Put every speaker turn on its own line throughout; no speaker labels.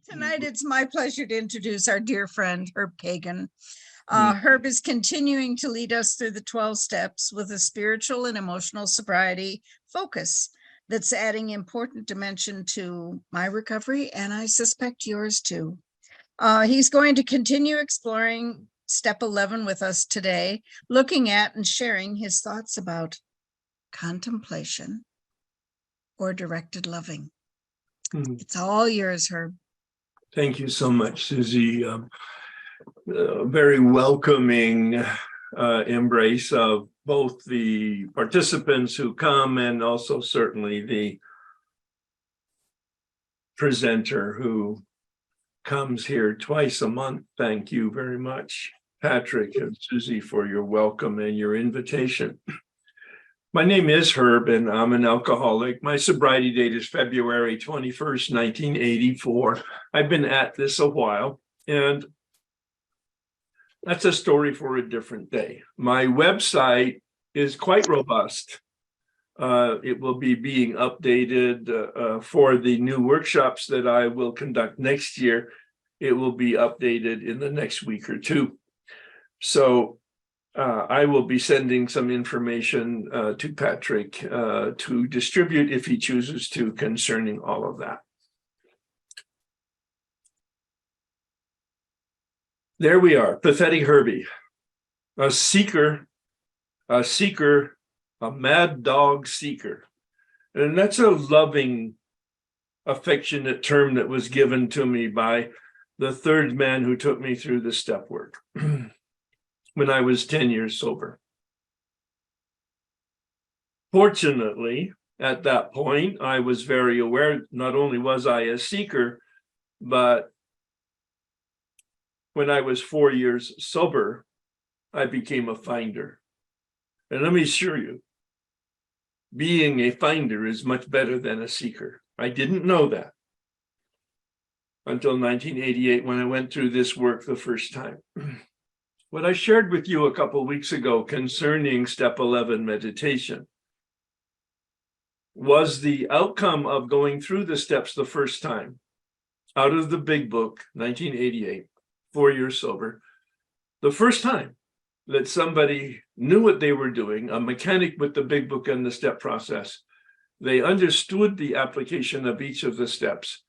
Tonight, it's my pleasure to introduce our dear friend, Herb Kagan. Herb is continuing to lead us through the 12 steps with a spiritual and emotional sobriety focus that's adding important dimension to my recovery, and I suspect yours too. He's going to continue exploring step 11 with us today, looking at and sharing his thoughts about contemplation or directed loving. It's all yours, Herb.
Thank you so much, Susie. Very welcoming embrace of both the participants who come and also certainly the presenter who comes here twice a month. Thank you very much, Patrick and Susie, for your welcome and your invitation. My name is Herb, and I'm an alcoholic. My sobriety date is February 21st, 1984. I've been at this a while, and that's a story for a different day. My website is quite robust. It will be being updated for the new workshops that I will conduct next year. It will be updated in the next week or two. So I will be sending some information to Patrick to distribute if he chooses to concerning all of that. There we are, pathetic Herbie, a seeker, a mad dog seeker. And that's a loving, affectionate term that was given to me by the third man who took me through the step work when I was 10 years sober. Fortunately, at that point, I was very aware, not only was I a seeker, but when I was 4 years sober, I became a finder. And let me assure you, being a finder is much better than a seeker. I didn't know that until 1988 when I went through this work the first time. What I shared with you a couple of weeks ago concerning step 11 meditation was the outcome of going through the steps the first time out of the big book, 1988, 4 years sober. The first time that somebody knew what they were doing, a mechanic with the big book and the step process, they understood the application of each of the steps.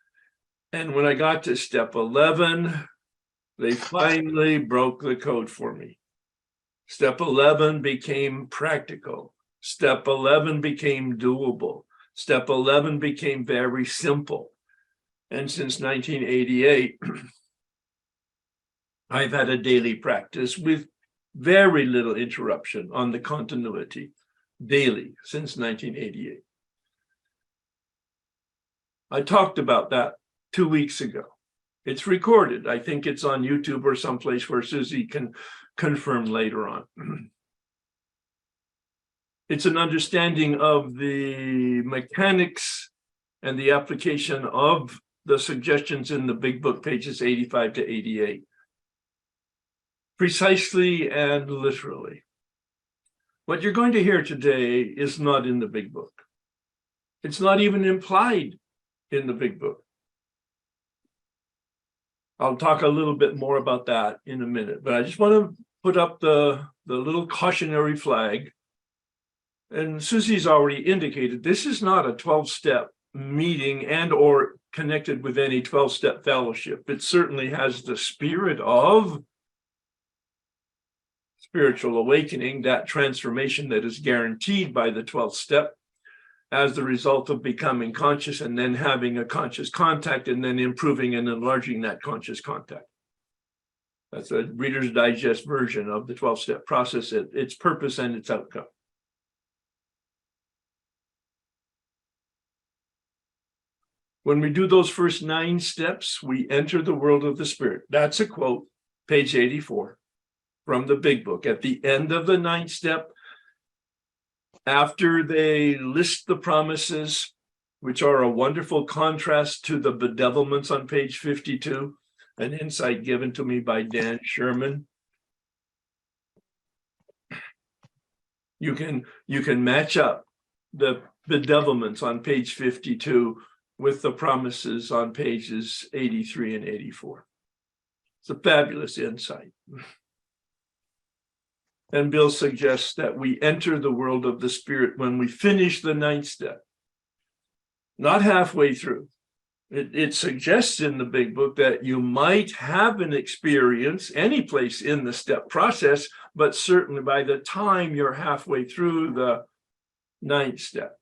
And when I got to step 11, they finally broke the code for me. Step 11 became practical. Step 11 became doable. Step 11 became very simple. And since 1988, I've had a daily practice with very little interruption on the continuity daily since 1988. I talked about that 2 weeks ago. It's recorded. I think it's on YouTube or someplace where Susie can confirm later on. It's an understanding of the mechanics and the application of the suggestions in the big book, pages 85 to 88. Precisely and literally. What you're going to hear today is not in the big book. It's not even implied in the big book. I'll talk a little bit more about that in a minute, but I just want to put up the little cautionary flag. And Susie's already indicated this is not a 12-step meeting and or connected with any 12-step fellowship. It certainly has the spirit of spiritual awakening, that transformation that is guaranteed by the 12th step as the result of becoming conscious and then having a conscious contact and then improving and enlarging that conscious contact. That's a Reader's Digest version of the 12-step process, its purpose and its outcome. When we do those first 9 steps, we enter the world of the spirit. That's a quote, page 84. From the big book. At the end of the 9th step, after they list the promises, which are a wonderful contrast to the bedevilments on page 52, an insight given to me by Dan Sherman. You can match up the bedevilments on page 52 with the promises on pages 83 and 84. It's a fabulous insight. And Bill suggests that we enter the world of the spirit when we finish the 9th step, not halfway through. It suggests in the big book that you might have an experience any place in the step process, but certainly by the time you're halfway through the 9th step.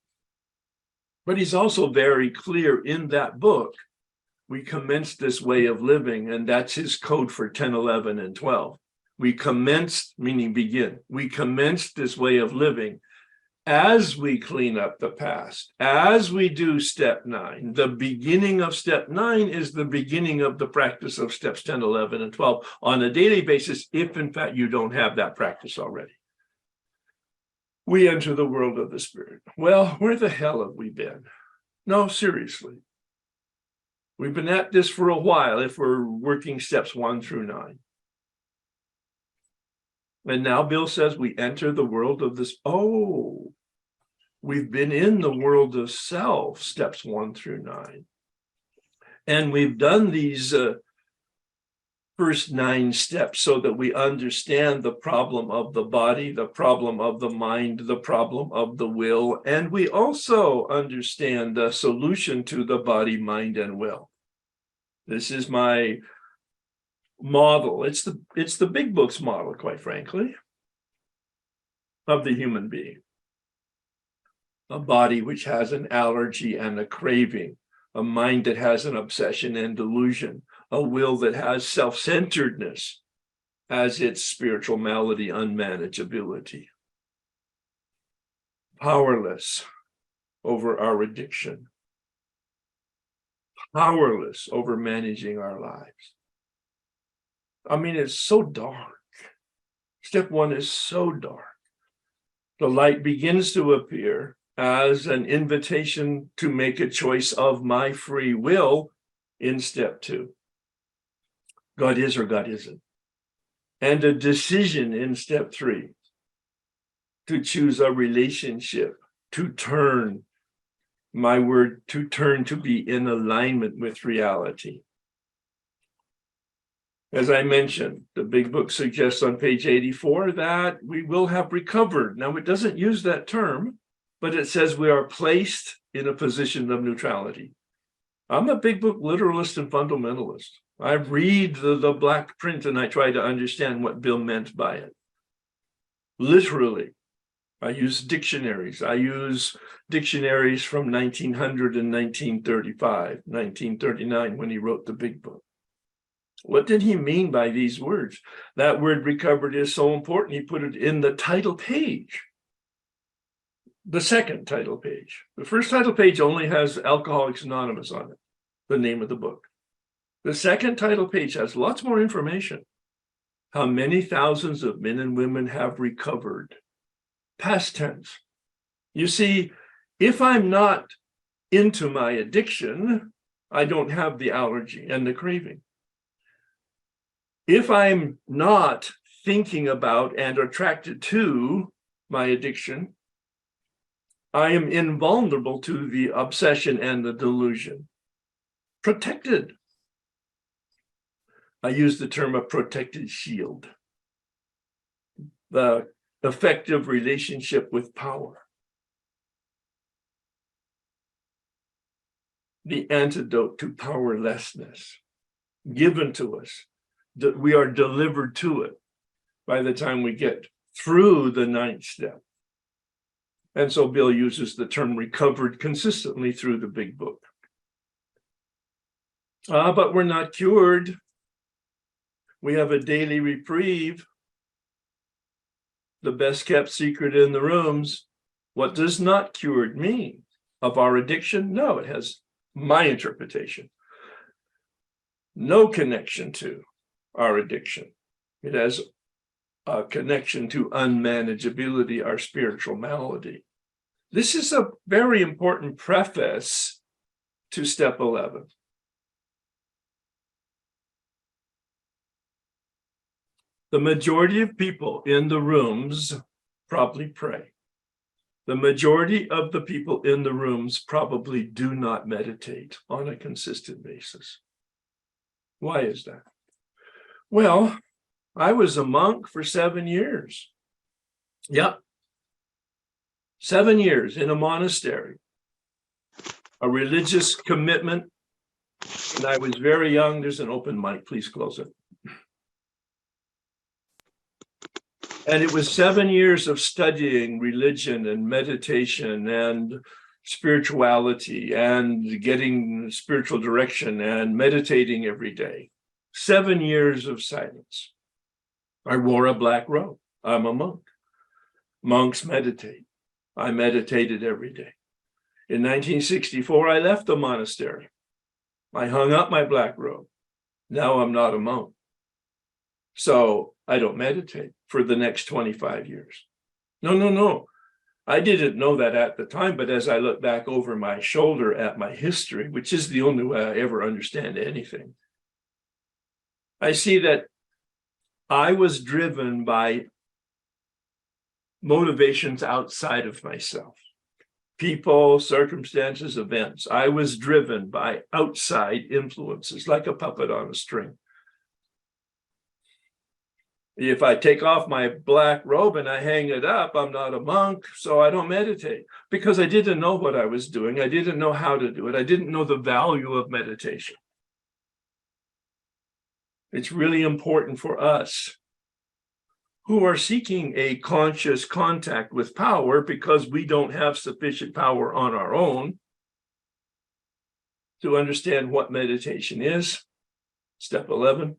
But he's also very clear in that book, we commenced this way of living, and that's his code for 10, 11, and 12. We commenced, meaning begin. We commenced this way of living as we clean up the past, as we do step 9. The beginning of step 9 is the beginning of the practice of steps 10, 11, and 12 on a daily basis, if in fact you don't have that practice already. We enter the world of the spirit. Well, where the hell have we been? No, seriously. We've been at this for a while if we're working steps 1 through 9. And now Bill says we enter the world of this. Oh, we've been in the world of self, steps 1 through 9. And we've done these first 9 steps so that we understand the problem of the body, the problem of the mind, the problem of the will. And we also understand the solution to the body, mind, and will. This is my model. It's the big book's model, quite frankly, of the human being. A body which has an allergy and a craving, a mind that has an obsession and delusion, a will that has self-centeredness as its spiritual malady, unmanageability. Powerless over our addiction. Powerless over managing our lives. I mean, it's so dark. Step 1 is so dark. The light begins to appear as an invitation to make a choice of my free will in step 2. God is or God isn't. And a decision in step 3 to choose a relationship, to turn, my word, to turn to be in alignment with reality. As I mentioned, the big book suggests on page 84 that we will have recovered. Now, it doesn't use that term, but it says we are placed in a position of neutrality. I'm a big book literalist and fundamentalist. I read the black print and I try to understand what Bill meant by it. Literally, I use dictionaries. I use dictionaries from 1900 and 1935, 1939 when he wrote the big book. What did he mean by these words? That word recovered is so important. He put it in the title page. The second title page. The first title page only has Alcoholics Anonymous on it, the name of the book. The second title page has lots more information. How many thousands of men and women have recovered? Past tense. You see, if I'm not into my addiction, I don't have the allergy and the craving. If I'm not thinking about and attracted to my addiction, I am invulnerable to the obsession and the delusion. Protected. I use the term a protected shield. The effective relationship with power. The antidote to powerlessness given to us. That we are delivered to it by the time we get through the 9th step. And so Bill uses the term recovered consistently through the big book. But we're not cured. We have a daily reprieve. The best kept secret in the rooms. What does not cured mean? Of our addiction? No, it has my interpretation. No connection to our addiction. It has a connection to unmanageability, our spiritual malady. This is a very important preface to step 11. The majority of people in the rooms probably pray. The majority of the people in the rooms probably do not meditate on a consistent basis. Why is that? Well, I was a monk for 7 years. Yep. 7 years in a monastery, a religious commitment. And I was very young. There's an open mic. Please close it. And it was 7 years of studying religion and meditation and spirituality and getting spiritual direction and meditating every day. 7 years of silence. I wore a black robe. I'm a monk. Monks meditate. I meditated every day. In 1964, I left the monastery. I hung up my black robe. Now I'm not a monk. So I don't meditate for the next 25 years. No. I didn't know that at the time, but as I look back over my shoulder at my history, which is the only way I ever understand anything, I see that I was driven by motivations outside of myself. People, circumstances, events. I was driven by outside influences, like a puppet on a string. If I take off my black robe and I hang it up, I'm not a monk, so I don't meditate because I didn't know what I was doing. I didn't know how to do it. I didn't know the value of meditation. It's really important for us who are seeking a conscious contact with power because we don't have sufficient power on our own to understand what meditation is. Step 11.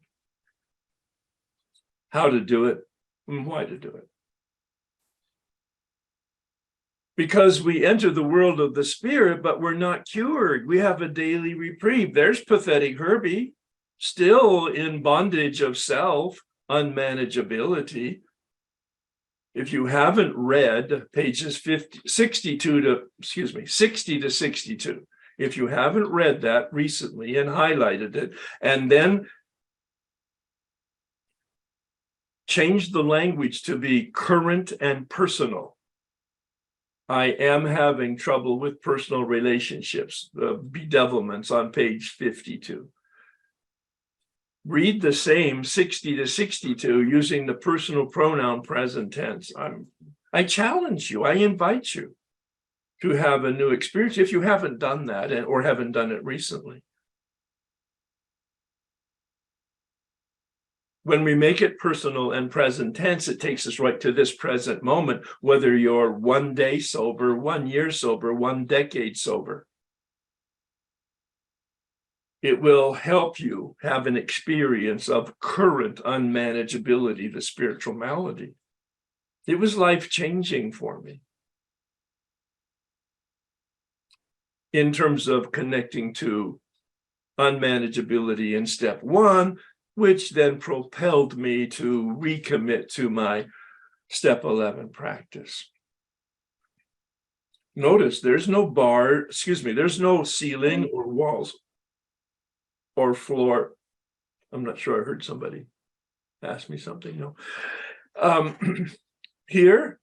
How to do it and why to do it. Because we enter the world of the spirit, but we're not cured. We have a daily reprieve. There's pathetic Herbie, still in bondage of self, unmanageability. If you haven't read pages 60 to 62, if you haven't read that recently and highlighted it, and then change the language to be current and personal. I am having trouble with personal relationships, the bedevilments on page 52. Read the same 60 to 62 using the personal pronoun present tense. I challenge you, I invite you to have a new experience if you haven't done that or haven't done it recently. When we make it personal and present tense, it takes us right to this present moment, whether you're 1 day sober, 1 year sober, 1 decade sober. It will help you have an experience of current unmanageability, the spiritual malady. It was life-changing for me in terms of connecting to unmanageability in step 1, which then propelled me to recommit to my step 11 practice. Notice there's no there's no ceiling or walls or floor. I'm not sure I heard somebody ask me something. No. Here,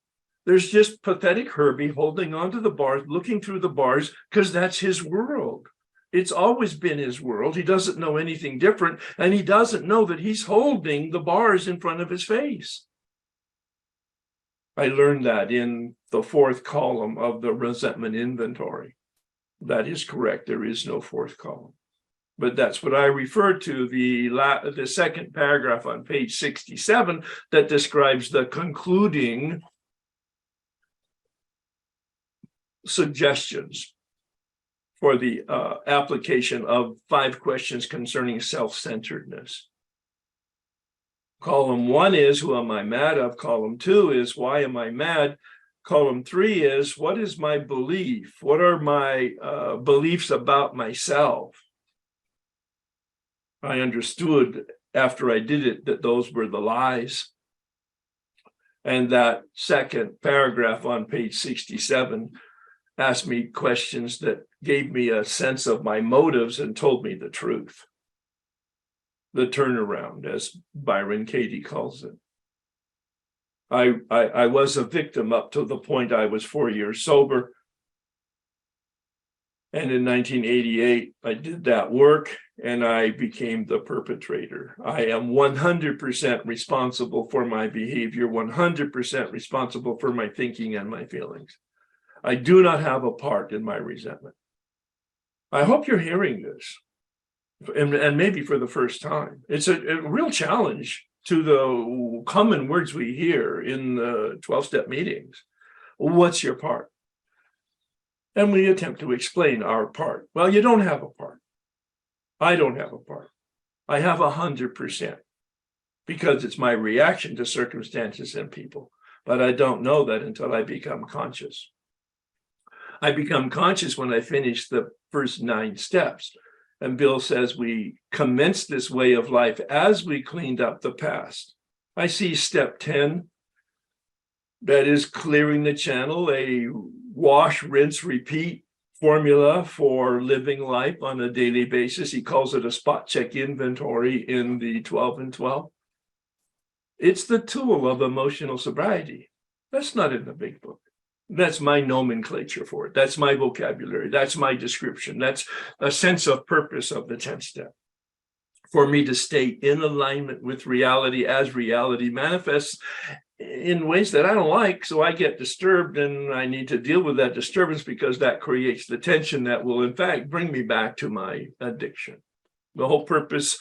there's just pathetic Herbie holding onto the bars, looking through the bars, because that's his world. It's always been his world. He doesn't know anything different, and he doesn't know that he's holding the bars in front of his face. I learned that in the 4th column of the resentment inventory. That is correct. There is no 4th column. But that's what I refer to, the second paragraph on page 67 that describes the concluding suggestions for the application of 5 questions concerning self-centeredness. Column 1 is, who am I mad of? Column 2 is, why am I mad? Column 3 is, what is my belief? What are my beliefs about myself? I understood after I did it that those were the lies. And that second paragraph on page 67 asked me questions that gave me a sense of my motives and told me the truth. The turnaround, as Byron Katie calls it. I was a victim up to the point I was 4 years sober. And in 1988, I did that work and I became the perpetrator. I am 100% responsible for my behavior, 100% responsible for my thinking and my feelings. I do not have a part in my resentment. I hope you're hearing this, and maybe for the first time. It's a real challenge to the common words we hear in the 12-step meetings. What's your part? And we attempt to explain our part. Well, you don't have a part. I don't have a part. I have 100% because it's my reaction to circumstances and people. But I don't know that until I become conscious. I become conscious when I finish the first 9 steps. And Bill says we commenced this way of life as we cleaned up the past. I see step 10, that is clearing the channel, a wash, rinse, repeat formula for living life on a daily basis. He calls it a spot check inventory in the 12 and 12. It's the tool of emotional sobriety. That's not in the big book. That's my nomenclature for it. That's my vocabulary. That's my description. That's a sense of purpose of the 10th step. For me to stay in alignment with reality as reality manifests in ways that I don't like, so I get disturbed and I need to deal with that disturbance because that creates the tension that will in fact bring me back to my addiction. The whole purpose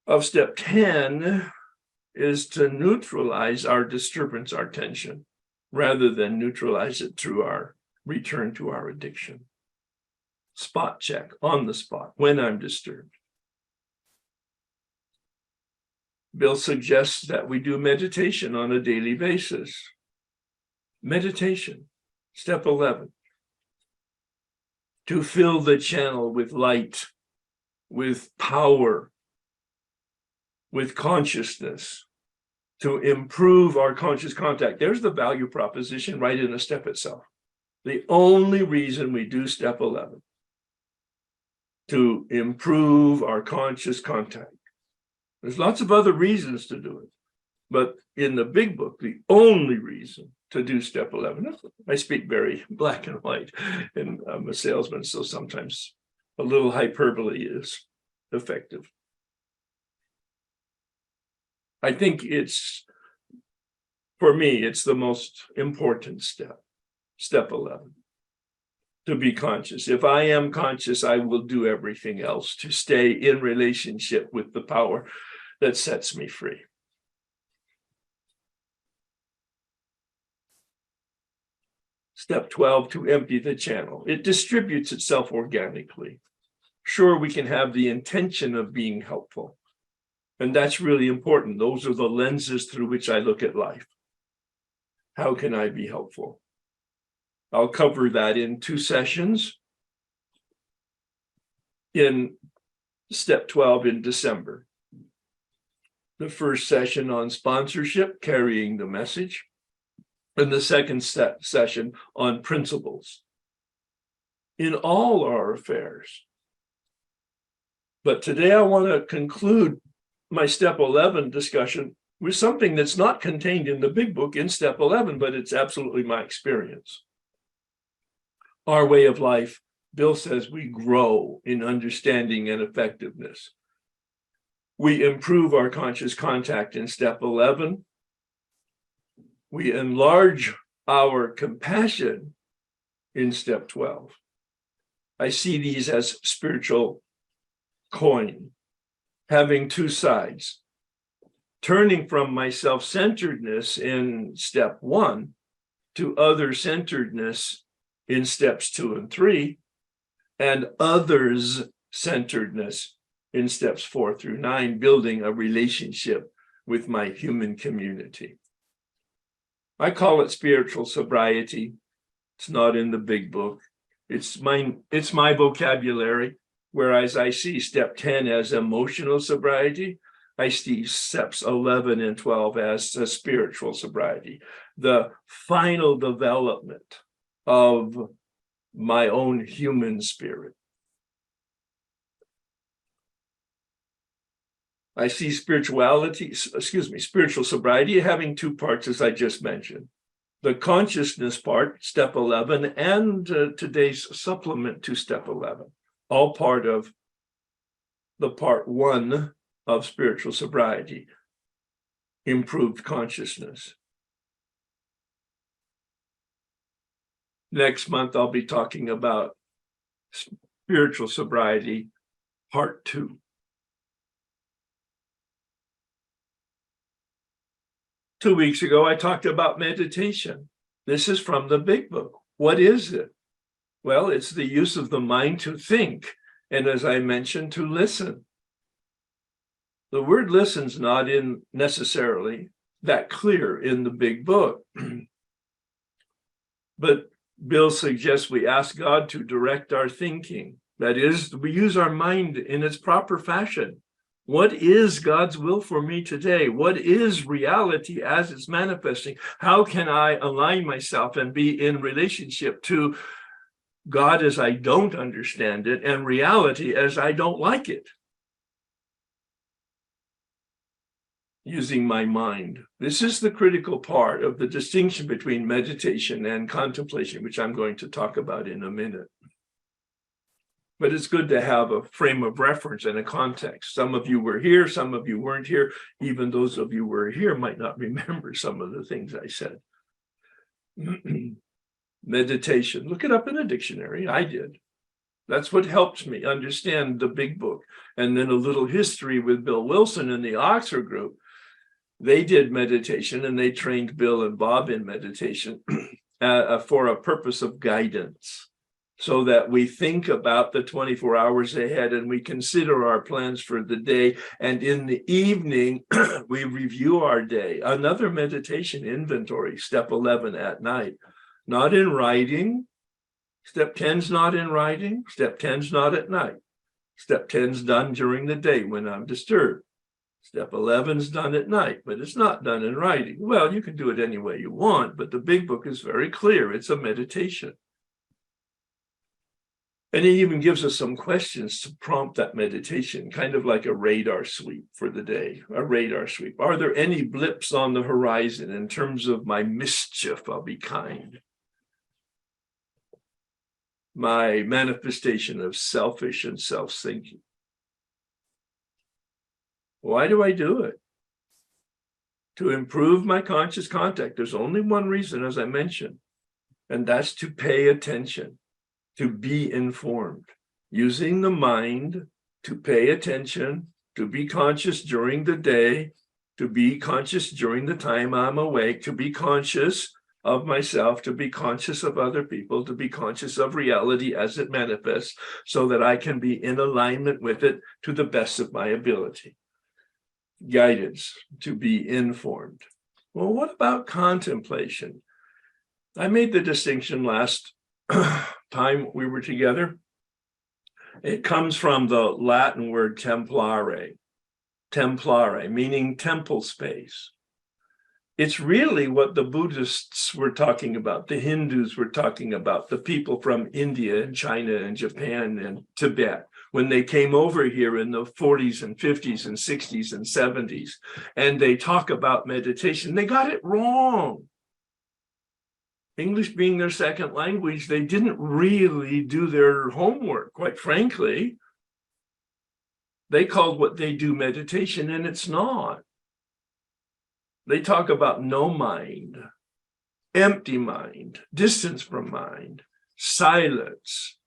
of step 10 is to neutralize our disturbance, our tension, rather than neutralize it through our return to our addiction. Spot check on the spot when I'm disturbed. Bill suggests that we do meditation on a daily basis. Meditation, step 11. To fill the channel with light, with power, with consciousness, to improve our conscious contact. There's the value proposition right in the step itself. The only reason we do step 11, to improve our conscious contact. There's lots of other reasons to do it, but in the big book, the only reason to do step 11, I speak very black and white, and I'm a salesman, so sometimes a little hyperbole is effective. I think it's, for me, it's the most important step, step 11, to be conscious. If I am conscious, I will do everything else to stay in relationship with the power that sets me free. Step 12, to empty the channel. It distributes itself organically. Sure, we can have the intention of being helpful, and that's really important. Those are the lenses through which I look at life. How can I be helpful? I'll cover that in 2 sessions in step 12 in December. The first session on sponsorship, carrying the message, and the second session on principles in all our affairs. But today I want to conclude my step 11 discussion with something that's not contained in the big book in step 11, but it's absolutely my experience. Our way of life, Bill says we grow in understanding and effectiveness. We improve our conscious contact in step 11. We enlarge our compassion in step 12. I see these as spiritual coin, having 2 sides. Turning from my self-centeredness in step 1 to other-centeredness in steps 2 and 3, and others-centeredness in steps 4 through 9, building a relationship with my human community. I call it spiritual sobriety. It's not in the big book. It's my vocabulary. Whereas I see step 10 as emotional sobriety, I see steps 11 and 12 as a spiritual sobriety, the final development of my own human spirit. I see spiritual sobriety having two parts, as I just mentioned. The consciousness part, step 11, and today's supplement to step 11, all part of the part 1 of spiritual sobriety, improved consciousness. Next month, I'll be talking about spiritual sobriety, part 2. 2 weeks ago, I talked about meditation. This is from the Big Book. What is it? Well, it's the use of the mind to think, and as I mentioned, to listen. The word listen's not in necessarily that clear in the Big Book. But Bill suggests we ask God to direct our thinking. That is, we use our mind in its proper fashion. What is God's will for me today? What is reality as it's manifesting? How can I align myself and be in relationship to God as I don't understand it and reality as I don't like it? Using my mind. This is the critical part of the distinction between meditation and contemplation, which I'm going to talk about in a minute. But it's good to have a frame of reference and a context. Some of you were here, some of you weren't here. Even those of you who were here might not remember some of the things I said. Meditation, look it up in a dictionary. I did. That's what helps me understand the Big Book. And then a little history with Bill Wilson and the Oxford group. They did meditation and they trained Bill and Bob in meditation for a purpose of guidance, so that we think about the 24 hours ahead and we consider our plans for the day. And in the evening, we review our day. Another meditation inventory, step 11 at night, not in writing. Step 10's not in writing. Step 10's not at night. Step 10's done during the day when I'm disturbed. Step 11's done at night, but it's not done in writing. Well, you can do it any way you want, but the Big Book is very clear. It's a meditation. And it even gives us some questions to prompt that meditation, kind of like a radar sweep for the day, a radar sweep. Are there any blips on the horizon in terms of my mischief? I'll be kind. My manifestation of selfish and self-thinking. Why do I do it? To improve my conscious contact. There's only one reason, as I mentioned, and that's to pay attention, to be informed, using the mind to pay attention, to be conscious during the day, to be conscious during the time I'm awake, to be conscious of myself, to be conscious of other people, to be conscious of reality as it manifests, so that I can be in alignment with it to the best of my ability. Guidance, to be informed. Well, what about contemplation? I made the distinction last time we were together. It comes from the Latin word templare, meaning temple space. It's really what the Buddhists were talking about, the Hindus were talking about, the people from India and China and Japan and Tibet, when they came over here in the 40s and 50s and 60s and 70s, and they talk about meditation. They got it wrong. English being their second language, they didn't really do their homework, quite frankly. They called what they do meditation, and it's not. They talk about no mind, empty mind, distance from mind, silence,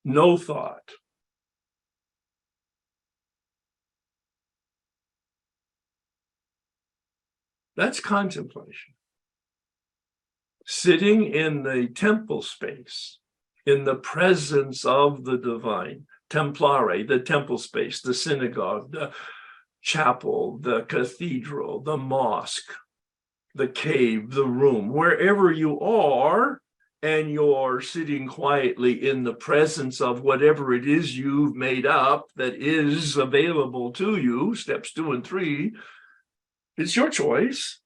no thought. That's contemplation. Sitting in the temple space, in the presence of the divine, templare, the temple space, the synagogue, the chapel, the cathedral, the mosque, the cave, the room, wherever you are, and you're sitting quietly in the presence of whatever it is you've made up that is available to you, steps 2 and 3, it's your choice.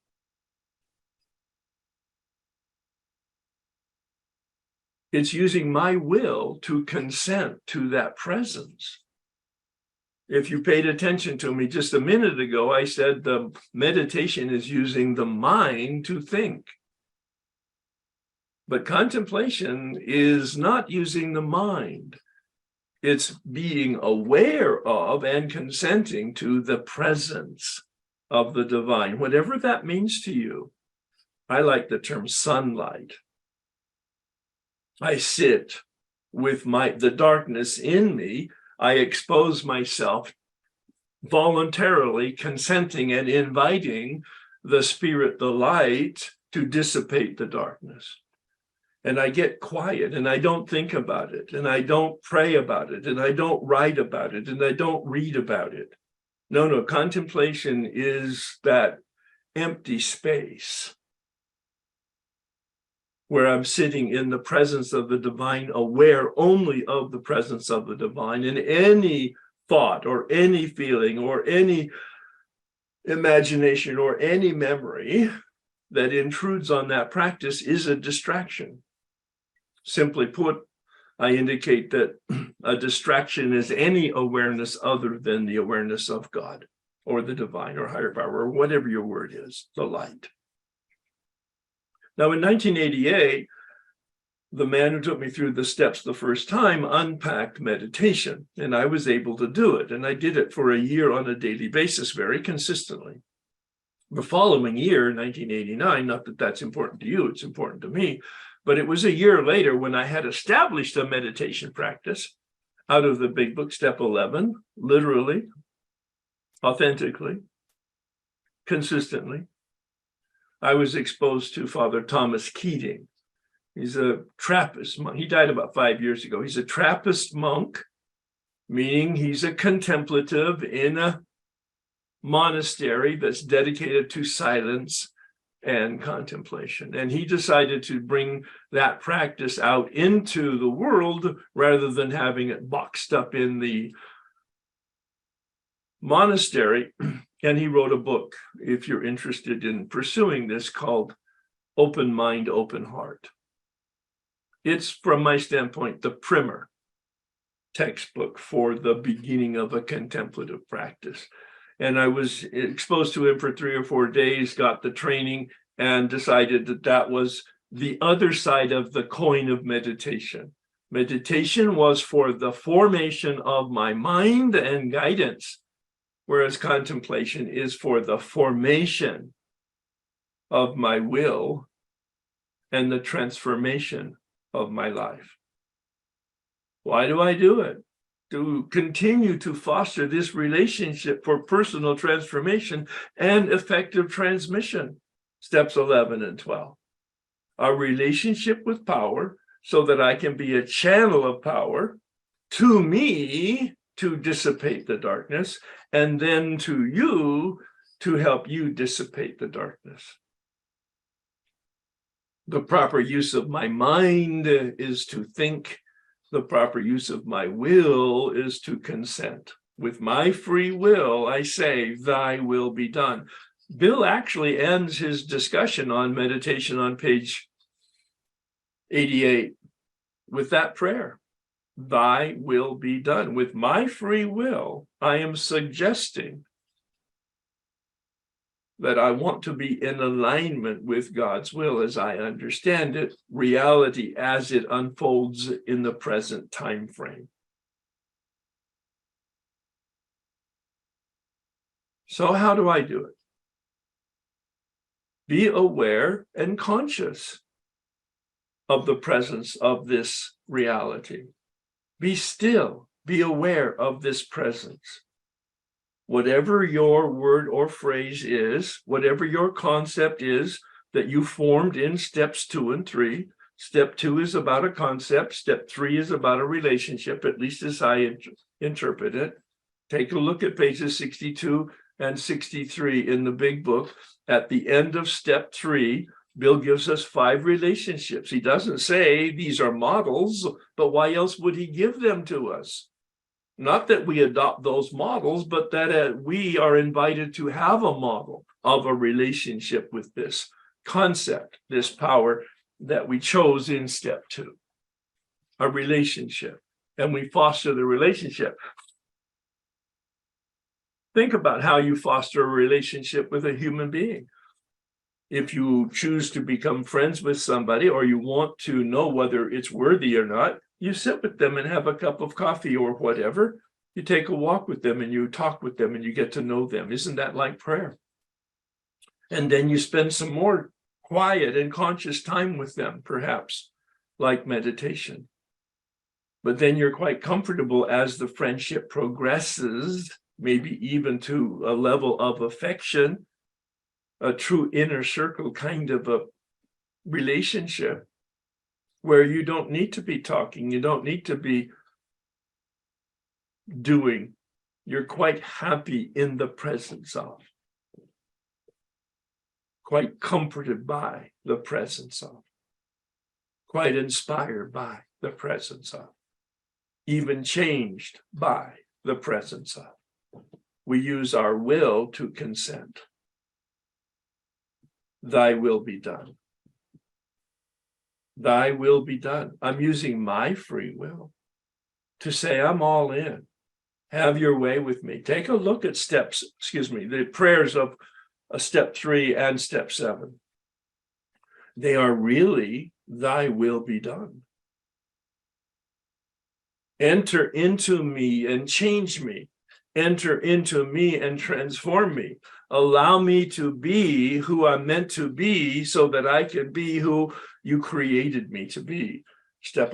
It's using my will to consent to that presence. If you paid attention to me just a minute ago, I said the meditation is using the mind to think. But contemplation is not using the mind. It's being aware of and consenting to the presence of the divine, whatever that means to you. I like the term sunlight. I sit with the darkness in me. I expose myself voluntarily, consenting and inviting the spirit, the light, to dissipate the darkness. And I get quiet and I don't think about it, and I don't pray about it, and I don't write about it, and I don't read about it. No, contemplation is that empty space where I'm sitting in the presence of the divine, aware only of the presence of the divine, and any thought or any feeling or any imagination or any memory that intrudes on that practice is a distraction. Simply put, I indicate that a distraction is any awareness other than the awareness of God or the divine or higher power or whatever your word is, the light. Now, in 1988, the man who took me through the steps the first time unpacked meditation, and I was able to do it. And I did it for a year on a daily basis, very consistently. The following year, 1989, not that that's important to you, it's important to me, but it was a year later when I had established a meditation practice out of the big book, step 11, literally, authentically, consistently. I was exposed to Father Thomas Keating. He's a Trappist monk. He died about 5 years ago. He's a Trappist monk, meaning he's a contemplative in a monastery that's dedicated to silence and contemplation. And he decided to bring that practice out into the world rather than having it boxed up in the monastery. And he wrote a book, if you're interested in pursuing this, called Open Mind, Open Heart. It's, from my standpoint, the primer textbook for the beginning of a contemplative practice. And I was exposed to him for 3 or 4 days, got the training, and decided that that was the other side of the coin of meditation. Meditation was for the formation of my mind and guidance, whereas contemplation is for the formation of my will and the transformation of my life. Why do I do it? To continue to foster this relationship for personal transformation and effective transmission. Steps 11 and 12. A relationship with power so that I can be a channel of power to me to dissipate the darkness, and then to you to help you dissipate the darkness. The proper use of my mind is to think. The proper use of my will is to consent. With my free will, I say, thy will be done. Bill actually ends his discussion on meditation on page 88 with that prayer. Thy will be done. With my free will, I am suggesting that I want to be in alignment with God's will as I understand it, reality as it unfolds in the present time frame. So how do I do it? Be aware and conscious of the presence of this reality. Be still, be aware of this presence. Whatever your word or phrase is, whatever your concept is that you formed in steps 2 and 3, step 2 is about a concept, step 3 is about a relationship, at least as I interpret it. Take a look at pages 62 and 63 in the big book. At the end of step 3, Bill gives us 5 relationships. He doesn't say these are models, but why else would he give them to us? Not that we adopt those models, but that we are invited to have a model of a relationship with this concept, this power that we chose in step 2, a relationship. And we foster the relationship. Think about how you foster a relationship with a human being. If you choose to become friends with somebody, or you want to know whether it's worthy or not, you sit with them and have a cup of coffee or whatever. You take a walk with them and you talk with them and you get to know them. Isn't that like prayer? And then you spend some more quiet and conscious time with them, perhaps like meditation. But then you're quite comfortable as the friendship progresses, maybe even to a level of affection, a true inner circle kind of a relationship where you don't need to be talking, you don't need to be doing. You're quite happy in the presence of, quite comforted by the presence of, quite inspired by the presence of, even changed by the presence of. We use our will to consent. Thy will be done. Thy will be done. I'm using my free will to say, I'm all in. Have your way with me. Take a look at the prayers of step 3 and step 7. They are really, thy will be done. Enter into me and change me. Enter into me and transform me. Allow me to be who I'm meant to be so that I can be who you created me to be. Step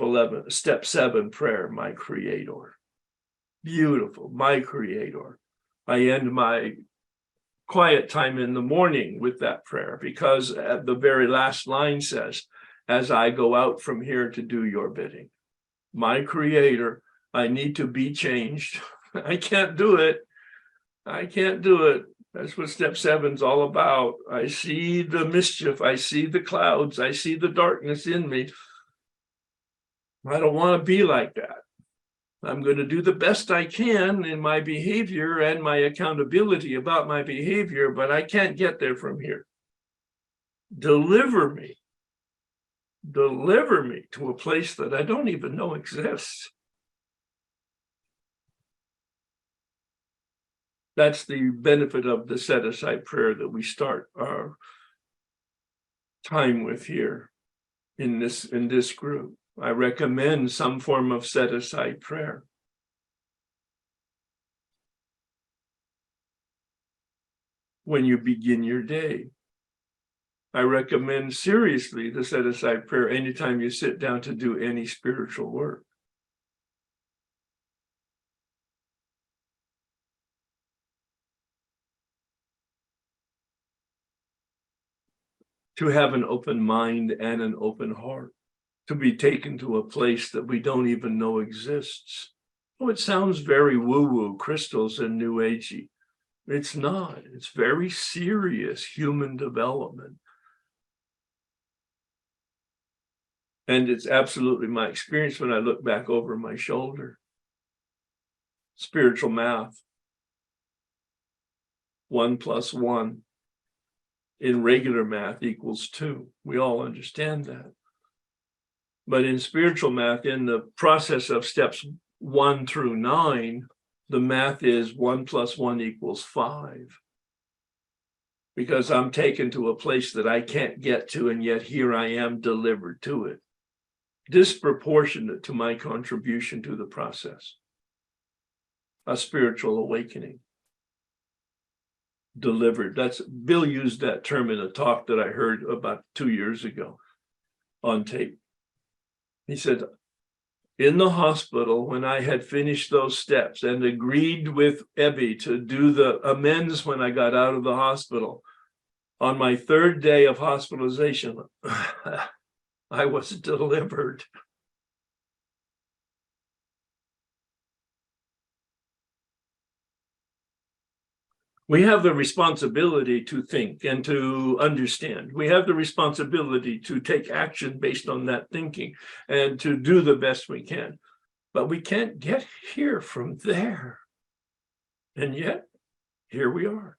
7 prayer, my creator. Beautiful, my creator. I end my quiet time in the morning with that prayer because at the very last line says, as I go out from here to do your bidding. My creator, I need to be changed. I can't do it. I can't do it. That's what step 7's all about. I see the mischief. I see the clouds. I see the darkness in me. I don't want to be like that. I'm going to do the best I can in my behavior and my accountability about my behavior, but I can't get there from here. Deliver me. Deliver me to a place that I don't even know exists. That's the benefit of the set-aside prayer that we start our time with here in this group. I recommend some form of set-aside prayer. When you begin your day, I recommend seriously the set-aside prayer anytime you sit down to do any spiritual work. To have an open mind and an open heart, to be taken to a place that we don't even know exists. Oh, it sounds very woo-woo, crystals and new agey. It's not. It's very serious human development. And it's absolutely my experience when I look back over my shoulder. Spiritual math. 1 + 1 in regular math equals 2. We all understand that. But in spiritual math, in the process of steps 1 through 9, the math is 1 + 1 = 5. Because I'm taken to a place that I can't get to, and yet here I am delivered to it. Disproportionate to my contribution to the process. A spiritual awakening. Delivered. Bill used that term in a talk that I heard about 2 years ago on tape. He said, in the hospital, when I had finished those steps and agreed with Evie to do the amends when I got out of the hospital, on my 3rd day of hospitalization, I was delivered. We have the responsibility to think and to understand. We have the responsibility to take action based on that thinking and to do the best we can. But we can't get here from there. And yet, here we are.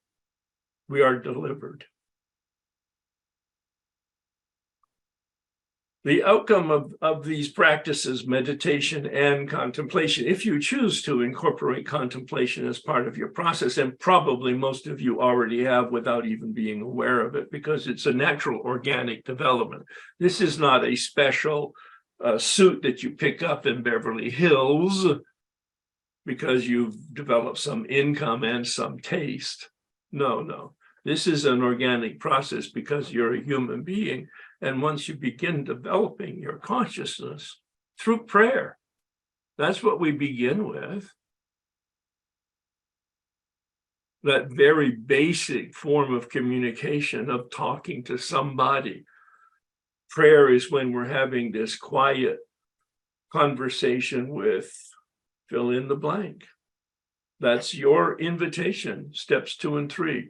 We are delivered. The outcome of these practices, meditation and contemplation, if you choose to incorporate contemplation as part of your process, and probably most of you already have without even being aware of it, because it's a natural organic development. This is not a special suit that you pick up in Beverly Hills because you've developed some income and some taste. No. This is an organic process because you're a human being. And once you begin developing your consciousness through prayer, that's what we begin with. That very basic form of communication, of talking to somebody. Prayer is when we're having this quiet conversation with fill in the blank. That's your invitation, steps 2 and 3,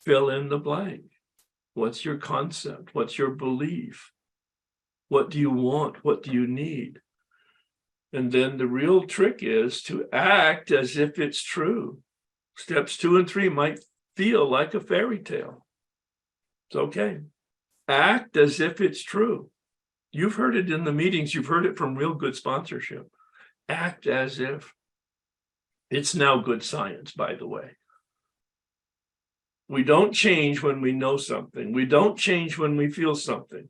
fill in the blank. What's your concept? What's your belief? What do you want? What do you need? And then the real trick is to act as if it's true. Steps 2 and 3 might feel like a fairy tale. It's okay. Act as if it's true. You've heard it in the meetings. You've heard it from real good sponsorship. Act as if. It's now good science, by the way. We don't change when we know something. We don't change when we feel something.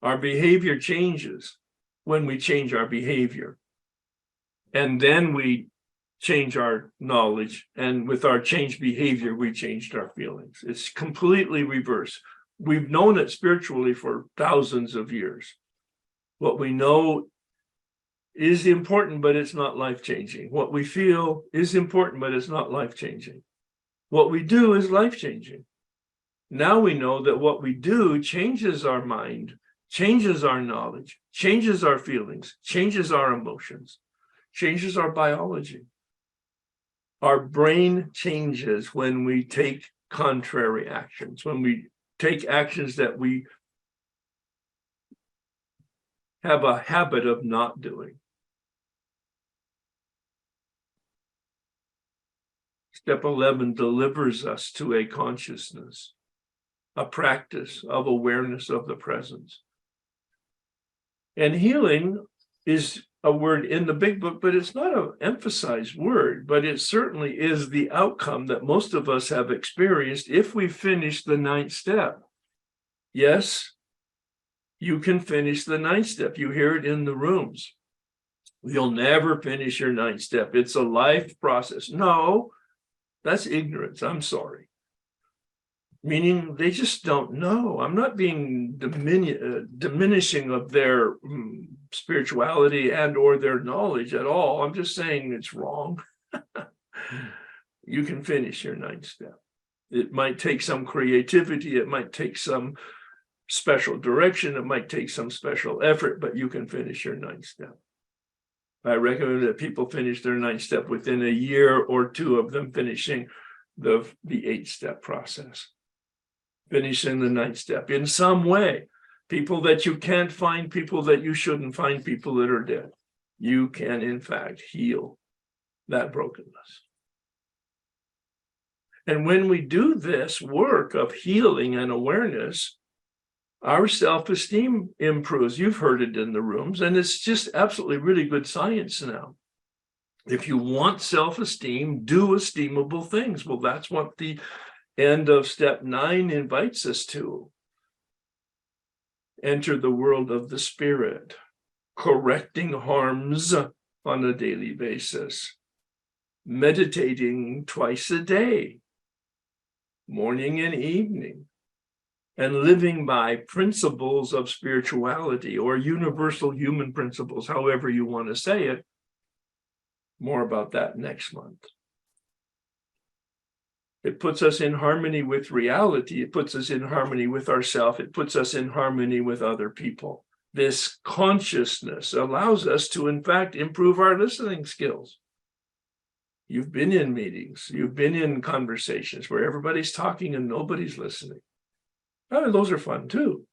Our behavior changes when we change our behavior. And then we change our knowledge. And with our changed behavior, we changed our feelings. It's completely reverse. We've known it spiritually for thousands of years. What we know is important, but it's not life-changing. What we feel is important, but it's not life-changing. What we do is life-changing. Now we know that what we do changes our mind, changes our knowledge, changes our feelings, changes our emotions, changes our biology. Our brain changes when we take contrary actions, when we take actions that we have a habit of not doing. Step 11 delivers us to a consciousness, a practice of awareness of the presence. And healing is a word in the big book, but it's not an emphasized word, but it certainly is the outcome that most of us have experienced if we finish the 9th step. Yes, you can finish the 9th step. You hear it in the rooms. You'll never finish your 9th step. It's a life process. No, that's ignorance. I'm sorry. Meaning they just don't know. I'm not being diminishing of their spirituality and or their knowledge at all. I'm just saying it's wrong. You can finish your 9th step. It might take some creativity. It might take some special direction. It might take some special effort, but you can finish your 9th step. I recommend that people finish their 9th step within a year or 2 of them finishing the 8th step process. Finishing the 9th step in some way. People that you can't find, people that you shouldn't find, people that are dead. You can, in fact, heal that brokenness. And when we do this work of healing and awareness, our self-esteem improves. You've heard it in the rooms, and it's just absolutely really good science now. If you want self-esteem, do esteemable things. Well, that's what the end of step 9 invites us to. Enter the world of the spirit, correcting harms on a daily basis, meditating twice a day, morning and evening, and living by principles of spirituality or universal human principles, however you want to say it. More about that next month. It puts us in harmony with reality. It puts us in harmony with ourselves. It puts us in harmony with other people. This consciousness allows us to, in fact, improve our listening skills. You've been in meetings. You've been in conversations where everybody's talking and nobody's listening. Oh, those are fun too.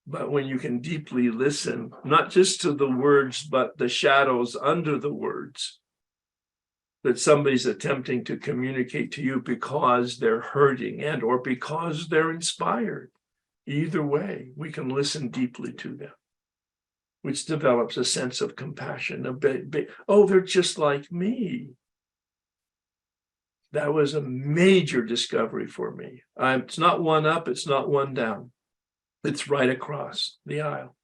But when you can deeply listen, not just to the words, but the shadows under the words, that somebody's attempting to communicate to you because they're hurting and or because they're inspired. Either way, we can listen deeply to them, which develops a sense of compassion. Oh, they're just like me. That was a major discovery for me. It's not one up, it's not one down. It's right across the aisle.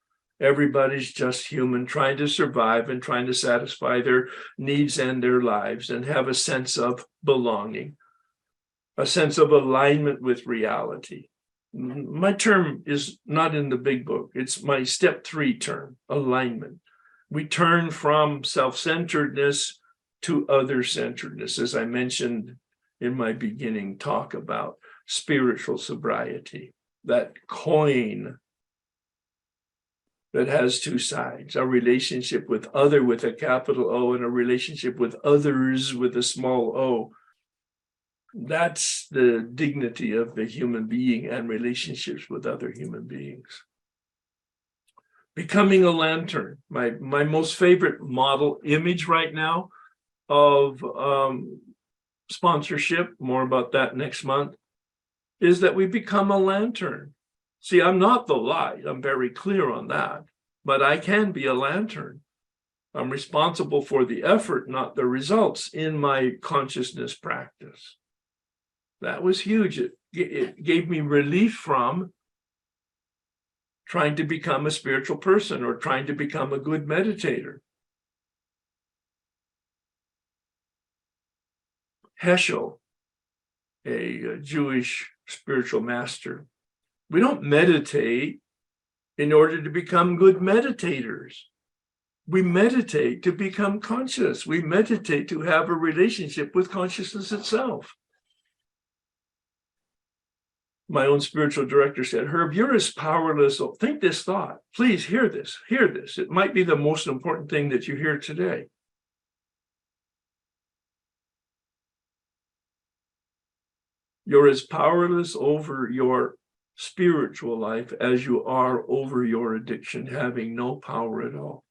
Everybody's just human, trying to survive and trying to satisfy their needs and their lives and have a sense of belonging, a sense of alignment with reality. My term is not in the big book. It's my step 3 term, alignment. We turn from self-centeredness to other-centeredness, as I mentioned in my beginning talk about spiritual sobriety, that coin that has 2 sides, a relationship with other with a capital O and a relationship with others with a small o. That's the dignity of the human being and relationships with other human beings. Becoming a lantern, my most favorite model image right now of sponsorship, more about that next month, is that we become a lantern. See, I'm not the light, I'm very clear on that, but I can be a lantern. I'm responsible for the effort, not the results in my consciousness practice. That was huge. It gave me relief from trying to become a spiritual person or trying to become a good meditator. Heschel, a Jewish spiritual master, we don't meditate in order to become good meditators. We meditate to become conscious. We meditate to have a relationship with consciousness itself. My own spiritual director said, Herb, you're as powerless. Think this thought. Please hear this. Hear this. It might be the most important thing that you hear today. You're as powerless over your spiritual life as you are over your addiction, having no power at all.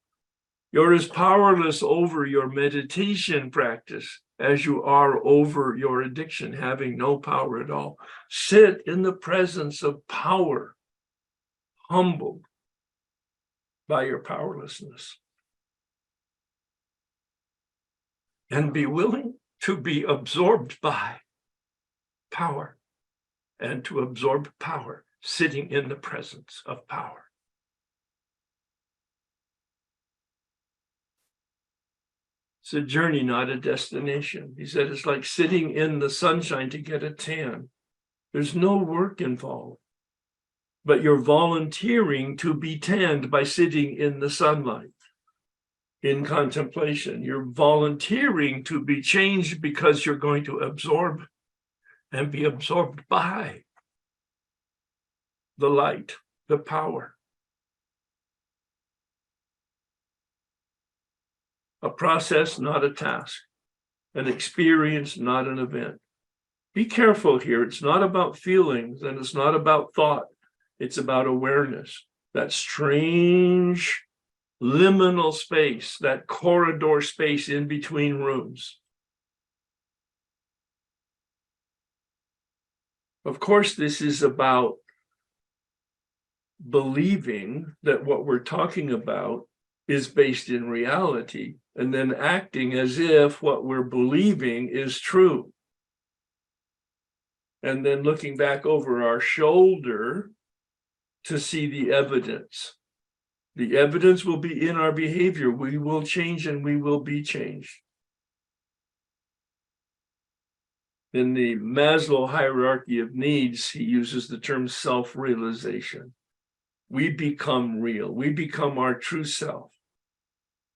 You're as powerless over your meditation practice as you are over your addiction, having no power at all. Sit in the presence of power, humbled by your powerlessness. And be willing to be absorbed by power and to absorb power, sitting in the presence of power. It's a journey, not a destination. He said it's like sitting in the sunshine to get a tan. There's no work involved, but you're volunteering to be tanned by sitting in the sunlight. In contemplation, you're volunteering to be changed because you're going to absorb and be absorbed by the light, the power. A process, not a task. An experience, not an event. Be careful here. It's not about feelings and it's not about thought. It's about awareness. That strange liminal space, that corridor space in between rooms. Of course, this is about believing that what we're talking about is based in reality, and then acting as if what we're believing is true. And then looking back over our shoulder to see the evidence. The evidence will be in our behavior. We will change and we will be changed. In the Maslow hierarchy of needs, he uses the term self-realization. We become real. We become our true self.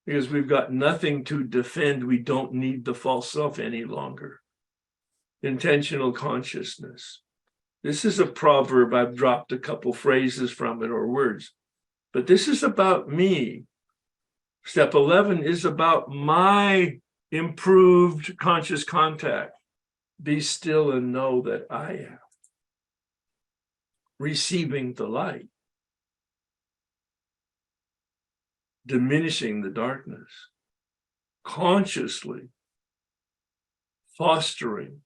Because we've got nothing to defend. We don't need the false self any longer. Intentional consciousness. This is a proverb. I've dropped a couple phrases from it or words. But this is about me. Step 11 is about my improved conscious contact. Be still and know that I am receiving the light, diminishing the darkness, consciously fostering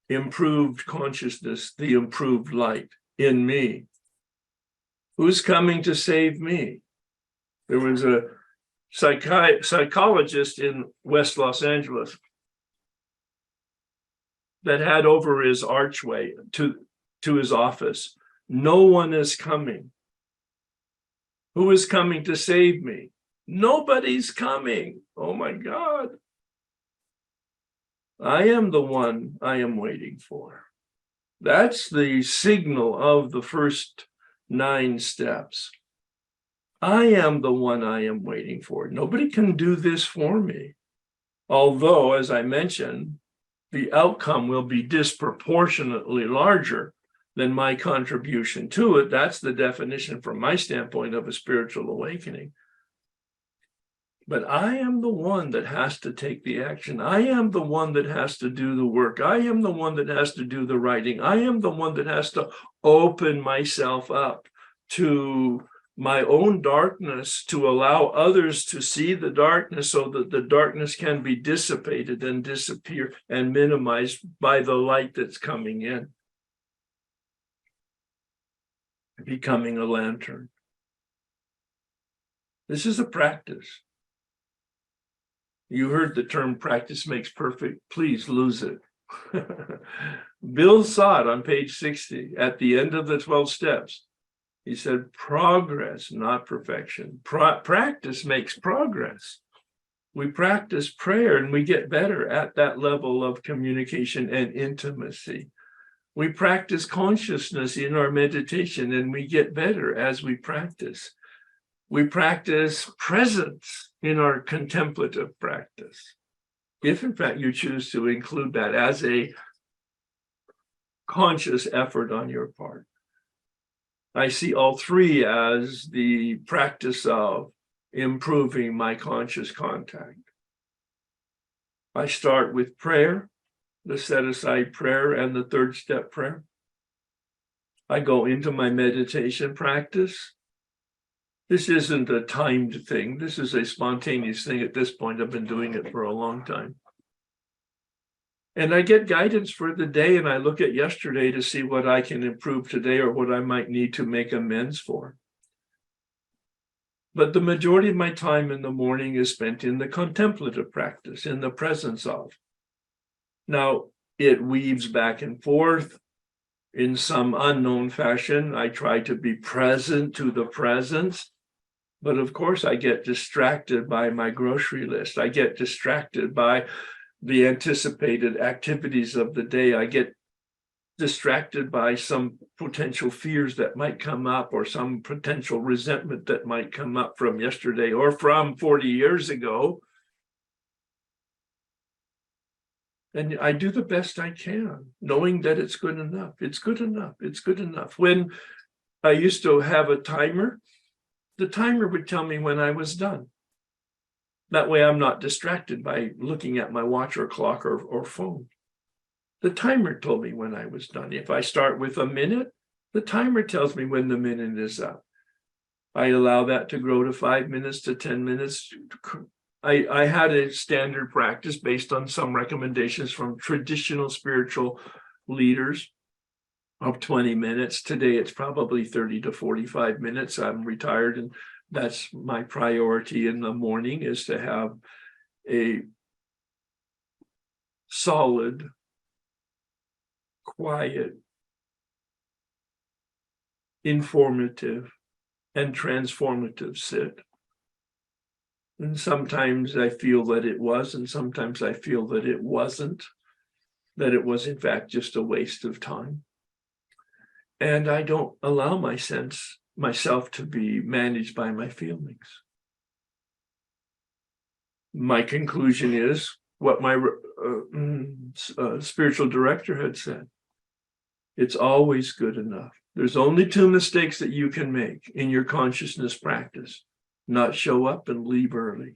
improved consciousness, the improved light in me. Who's coming to save me? There was a psychologist in West Los Angeles that had over his archway to his office, "No one is coming. Who is coming to save me? Nobody's coming. Oh my God. I am the one I am waiting for." That's the signal of the first 9 steps. I am the one I am waiting for. Nobody can do this for me. Although, as I mentioned, the outcome will be disproportionately larger than my contribution to it. That's the definition from my standpoint of a spiritual awakening. But I am the one that has to take the action. I am the one that has to do the work. I am the one that has to do the writing. I am the one that has to open myself up to my own darkness, to allow others to see the darkness so that the darkness can be dissipated and disappear and minimized by the light that's coming in. Becoming a lantern. This is a practice. You heard the term practice makes perfect. Please lose it. Bill saw it on page 60 at the end of the 12 steps. He said, progress, not perfection. Practice makes progress. We practice prayer and we get better at that level of communication and intimacy. We practice consciousness in our meditation and we get better as we practice. We practice presence in our contemplative practice. If in fact you choose to include that as a conscious effort on your part. I see all 3 as the practice of improving my conscious contact. I start with prayer, the set-aside prayer and the 3rd step prayer. I go into my meditation practice. This isn't a timed thing. This is a spontaneous thing at this point. I've been doing it for a long time. And I get guidance for the day, and I look at yesterday to see what I can improve today or what I might need to make amends for. But the majority of my time in the morning is spent in the contemplative practice, in the presence of. Now, it weaves back and forth in some unknown fashion. I try to be present to the presence. But of course, I get distracted by my grocery list. I get distracted by the anticipated activities of the day. I get distracted by some potential fears that might come up or some potential resentment that might come up from yesterday or from 40 years ago. And I do the best I can, knowing that it's good enough. It's good enough. It's good enough. When I used to have a timer, the timer would tell me when I was done. That way I'm not distracted by looking at my watch or clock or phone. The timer told me when I was done. If I start with a minute, the timer tells me when the minute is up. I allow that to grow to 5 minutes to 10 minutes. I had a standard practice based on some recommendations from traditional spiritual leaders of 20 minutes. Today, it's probably 30 to 45 minutes. I'm retired, and that's my priority in the morning, is to have a solid, quiet, informative, and transformative sit. And sometimes I feel that it was, and sometimes I feel that it wasn't, that it was in fact just a waste of time. And I don't allow myself to be managed by my feelings. My conclusion is what my spiritual director had said. It's always good enough. There's only 2 mistakes that you can make in your consciousness practice: not show up and leave early.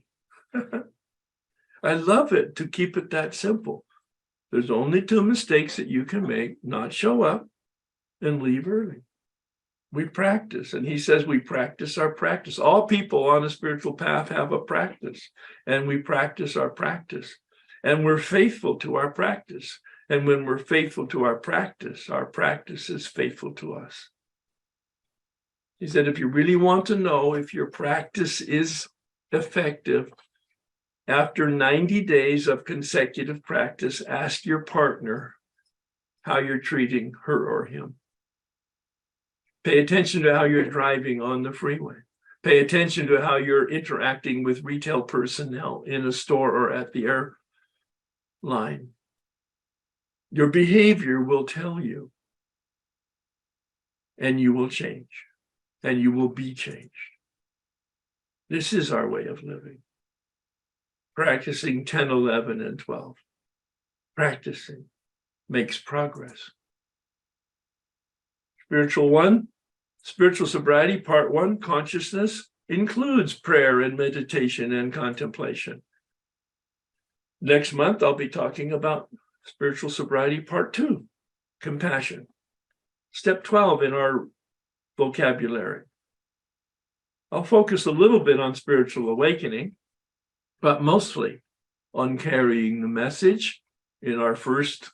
I love it to keep it that simple. There's only 2 mistakes that you can make: not show up and leave early. We practice, and he says we practice our practice. All people on a spiritual path have a practice, and we practice our practice. And we're faithful to our practice. And when we're faithful to our practice is faithful to us. He said, if you really want to know if your practice is effective, after 90 days of consecutive practice, ask your partner how you're treating her or him. Pay attention to how you're driving on the freeway. Pay attention to how you're interacting with retail personnel in a store or at the airline. Your behavior will tell you, and you will change, and you will be changed. This is our way of living. Practicing 10, 11, and 12. Practicing makes progress. Spiritual sobriety, part 1, consciousness, includes prayer and meditation and contemplation. Next month, I'll be talking about spiritual sobriety, part 2, compassion. Step 12 in our vocabulary. I'll focus a little bit on spiritual awakening, but mostly on carrying the message in our first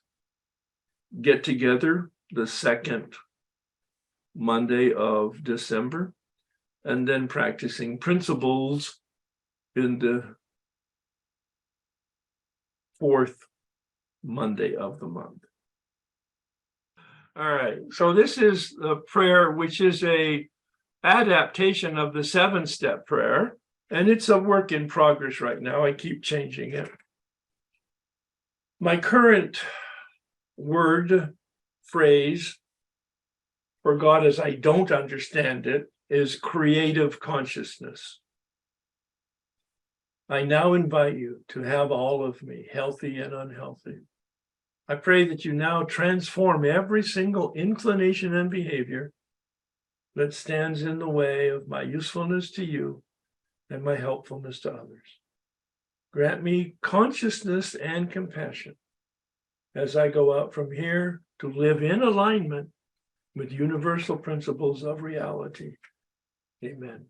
get together, the second Monday of December, and then practicing principles in the fourth Monday of the month. All right, so this is the prayer, which is a adaptation of the 7-step prayer, and it's a work in progress right now. I keep changing it. My current word phrase for God as I don't understand it is creative consciousness. I now invite you to have all of me, healthy and unhealthy. I pray that you now transform every single inclination and behavior that stands in the way of my usefulness to you and my helpfulness to others. Grant me consciousness and compassion as I go out from here to live in alignment with universal principles of reality. Amen.